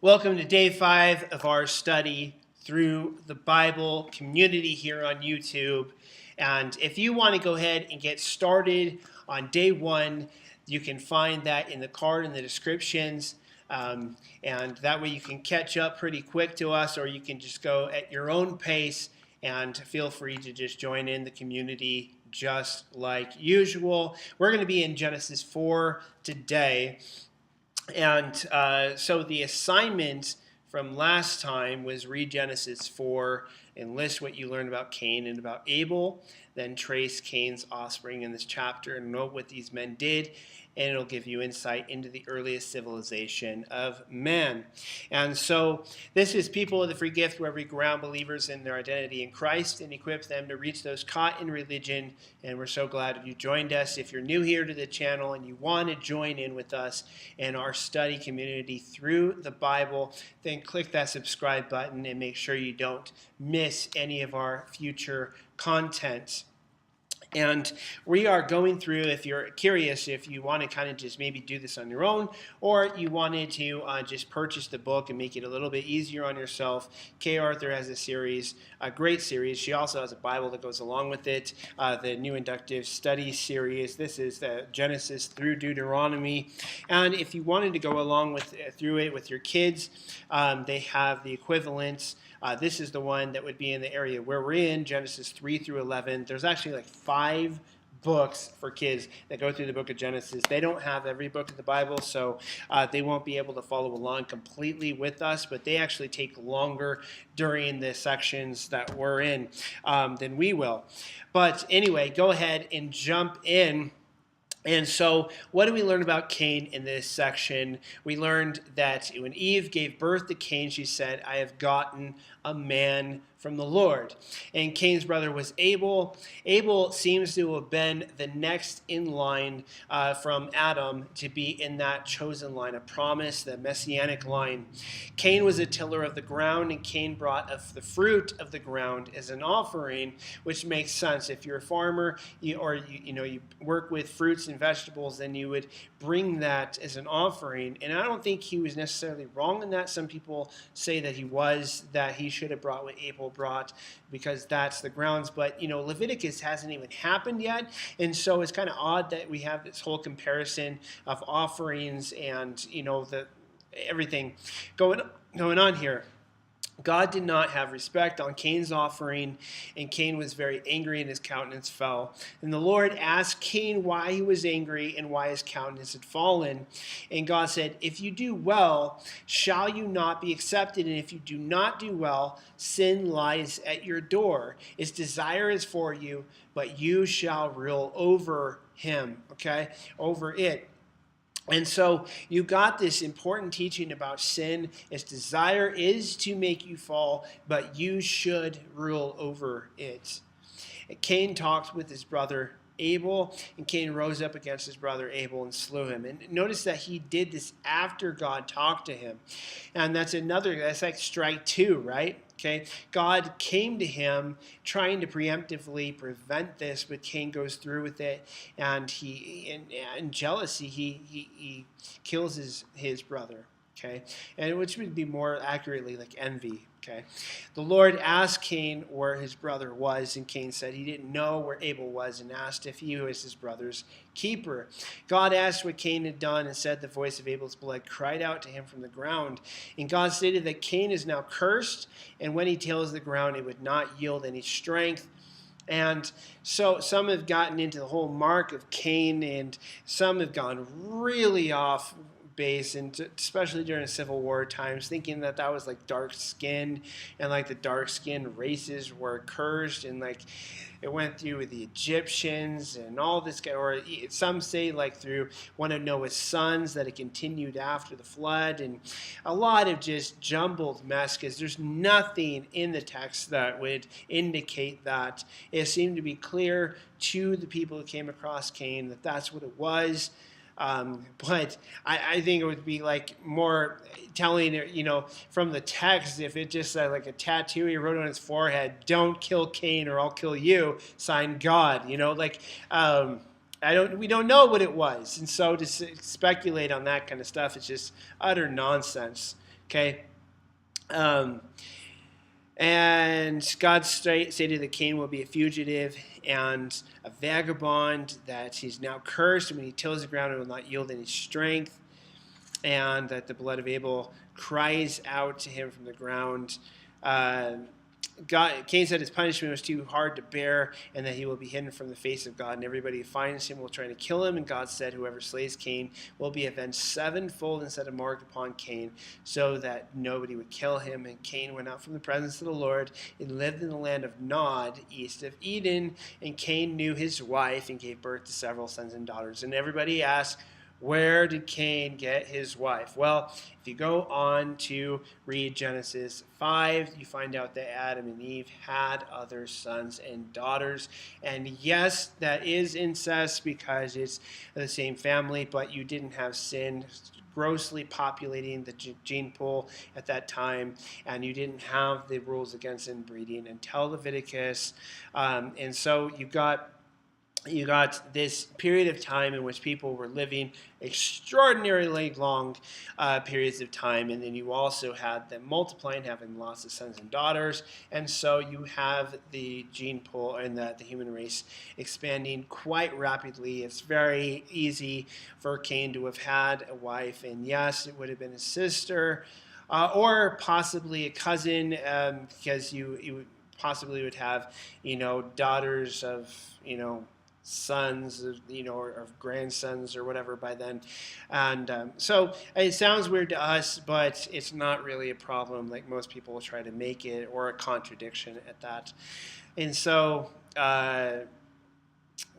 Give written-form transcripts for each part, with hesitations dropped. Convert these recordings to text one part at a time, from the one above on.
Welcome to day 5 of our study through the Bible community here on YouTube. And if you want to go ahead and get started on day 1, you can find that in the card in the descriptions. And that way you can catch up pretty quick to us, or you can just go at your own pace and feel free to just join in the community just like usual. We're going to be in Genesis 4 today. And so the assignment from last time was read Genesis 4 and list what you learned about Cain and about Abel, then trace Cain's offspring in this chapter and note what these men did, and it'll give you insight into the earliest civilization of man. And so this is People of the Free Gift, where we ground believers in their identity in Christ and equip them to reach those caught in religion. And we're so glad you joined us. If you're new here to the channel and you want to join in with us in our study community through the Bible, then click that subscribe button and make sure you don't miss any of our future content. And we are going through, if you're curious, if you want to kind of just maybe do this on your own, or you wanted to just purchase the book and make it a little bit easier on yourself, Kay Arthur has a series, a great series. She also has a Bible that goes along with it, the New Inductive Study series. This is the Genesis through Deuteronomy. And if you wanted to go along with through it with your kids, they have the equivalents. This is the one that would be in the area where we're in, Genesis 3 through 11. There's actually like 5 books for kids that go through the book of Genesis. They don't have every book of the Bible, so they won't be able to follow along completely with us, but they actually take longer during the sections that we're in than we will. But anyway, go ahead and jump in. And so what do we learn about Cain in this section? We learned that when Eve gave birth to Cain, she said, "I have gotten a man from the Lord." And Cain's brother was Abel. Abel seems to have been the next in line from Adam to be in that chosen line of promise, the messianic line. Cain was a tiller of the ground, and Cain brought of the fruit of the ground as an offering, which makes sense. If you're a farmer you work with fruits and vegetables, then you would bring that as an offering. And I don't think he was necessarily wrong in that. Some people say that he should have brought what Abel brought because that's the grounds. But, Leviticus hasn't even happened yet. And so it's kind of odd that we have this whole comparison of offerings and, everything going on here. God did not have respect on Cain's offering, and Cain was very angry, and his countenance fell. And the Lord asked Cain why he was angry and why his countenance had fallen. And God said, "If you do well, shall you not be accepted? And if you do not do well, sin lies at your door. Its desire is for you, but you shall rule over him," over it. And so you got this important teaching about sin. Its desire is to make you fall, but you should rule over it. And Cain talked with his brother Abel, and Cain rose up against his brother Abel and slew him. And notice that he did this after God talked to him. And that's like strike 2, right? Okay, God came to him trying to preemptively prevent this, but Cain goes through with it, and in jealousy he kills his brother. Okay, and which would be more accurately like envy. Okay, the Lord asked Cain where his brother was, and Cain said he didn't know where Abel was, and asked if he was his brother's keeper. God asked what Cain had done, and said the voice of Abel's blood cried out to him from the ground. And God stated that Cain is now cursed, and when he tills the ground, it would not yield any strength. And so some have gotten into the whole mark of Cain, and some have gone really off base, and especially during Civil War times, thinking that was like dark skin, and like the dark skinned races were cursed, and like it went through with the Egyptians and all this guy, or some say like through one of Noah's sons that it continued after the flood, and a lot of just jumbled mess because there's nothing in the text that would indicate that. It seemed to be clear to the people who came across Cain that that's what it was. But I think it would be like more telling, from the text, if it just said like a tattoo he wrote on his forehead, "Don't kill Cain or I'll kill you," signed God, we don't know what it was. And so to speculate on that kind of stuff is just utter nonsense. Okay. Um, and God stated that Cain will be a fugitive and a vagabond, that he's now cursed, and when he tills the ground, it will not yield any strength, and that the blood of Abel cries out to him from the ground. Uh, Cain said his punishment was too hard to bear, and that he will be hidden from the face of God, and everybody who finds him will try to kill him. And God said, whoever slays Cain will be avenged sevenfold and set a mark upon Cain, so that nobody would kill him. And Cain went out from the presence of the Lord and lived in the land of Nod, east of Eden. And Cain knew his wife and gave birth to several sons and daughters. And everybody asked, where did Cain get his wife? Well, if you go on to read Genesis 5, you find out that Adam and Eve had other sons and daughters. And yes, that is incest because it's the same family, but you didn't have sin grossly populating the gene pool at that time, and you didn't have the rules against inbreeding until Leviticus. And so you got this period of time in which people were living extraordinarily long periods of time, and then you also had them multiplying, having lots of sons and daughters, and so you have the gene pool and the human race expanding quite rapidly. It's very easy for Cain to have had a wife, and yes, it would have been a sister or possibly a cousin, because you possibly would have, daughters of, sons, or grandsons or whatever by then. And so it sounds weird to us, but it's not really a problem like most people will try to make it, or a contradiction at that. And so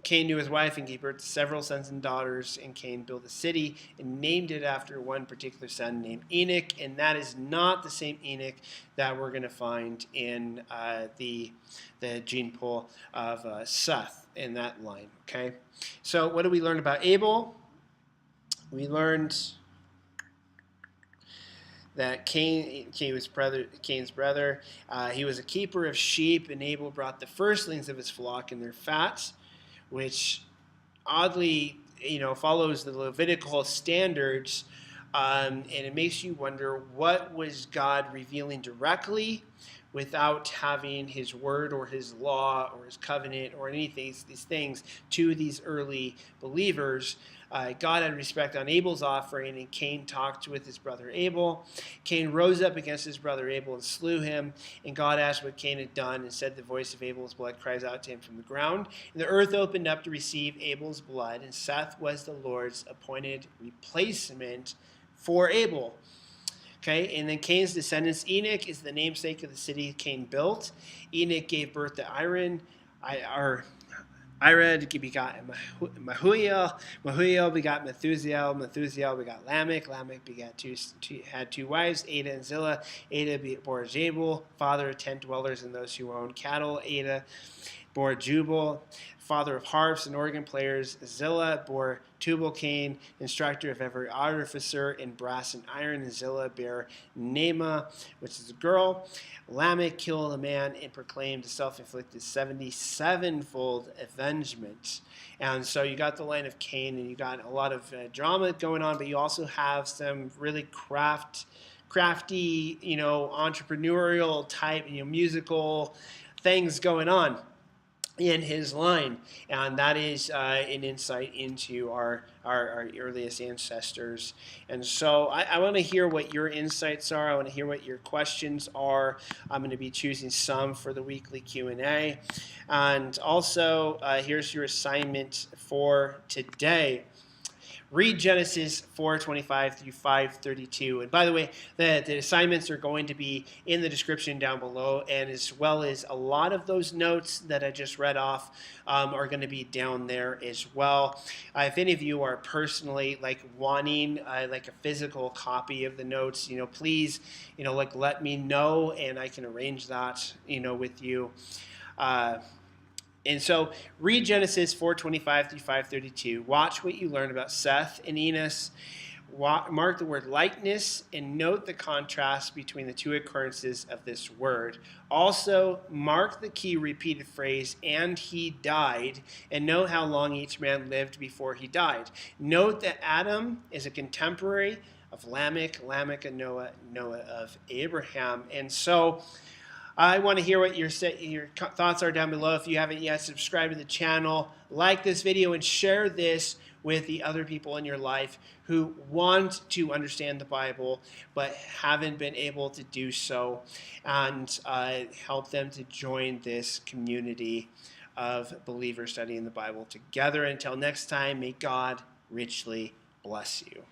Cain knew his wife and gave birth to several sons and daughters, and Cain built a city and named it after one particular son named Enoch, and that is not the same Enoch that we're going to find in the gene pool of Seth in that line. Okay, so what do we learn about Abel? We learned that Cain was Cain's brother. He was a keeper of sheep, and Abel brought the firstlings of his flock and their fat, which oddly, follows the Levitical standards, and it makes you wonder, what was God revealing directly without having his word or his law or his covenant or any of these things to these early believers? God had respect on Abel's offering, and Cain talked with his brother Abel. Cain rose up against his brother Abel and slew him, and God asked what Cain had done, and said, the voice of Abel's blood cries out to him from the ground. And the earth opened up to receive Abel's blood, and Seth was the Lord's appointed replacement for Abel. Okay, and then Cain's descendants, Enoch is the namesake of the city Cain built. Enoch gave birth to Irad begot Mahuiel. Mahuiel begot Methusiel. Methusiel begot Lamech. Lamech had two wives, Ada and Zillah. Ada bore Jabal, father of 10 dwellers and those who owned cattle. Ada bore Jubal, father of harps and organ players. Zillah bore Tubal-Cain, instructor of every artificer in brass and iron. And Zillah bare Naamah, which is a girl. Lamech killed a man and proclaimed a self-inflicted 77-fold avengement. And so you got the line of Cain, and you got a lot of drama going on, but you also have some really crafty, entrepreneurial type, musical things going on in his line, and that is an insight into our earliest ancestors. And so I want to hear what your insights are. I want to hear what your questions are. I'm going to be choosing some for the weekly Q&A. And also, here's your assignment for today. Read Genesis 4:25 through 5:32. And by the way, the assignments are going to be in the description down below, and as well as a lot of those notes that I just read off are going to be down there as well. If any of you are personally wanting a physical copy of the notes, please let me know, and I can arrange that with you. And so read Genesis 4:25 through 5:32. Watch what you learn about Seth and Enos. Mark the word likeness and note the contrast between the two occurrences of this word. Also, mark the key repeated phrase, and he died, and know how long each man lived before he died. Note that Adam is a contemporary of Lamech, Lamech of Noah, Noah of Abraham. And so I want to hear what your thoughts are down below. If you haven't yet, subscribe to the channel, like this video, and share this with the other people in your life who want to understand the Bible but haven't been able to do so, and help them to join this community of believers studying the Bible together. Until next time, may God richly bless you.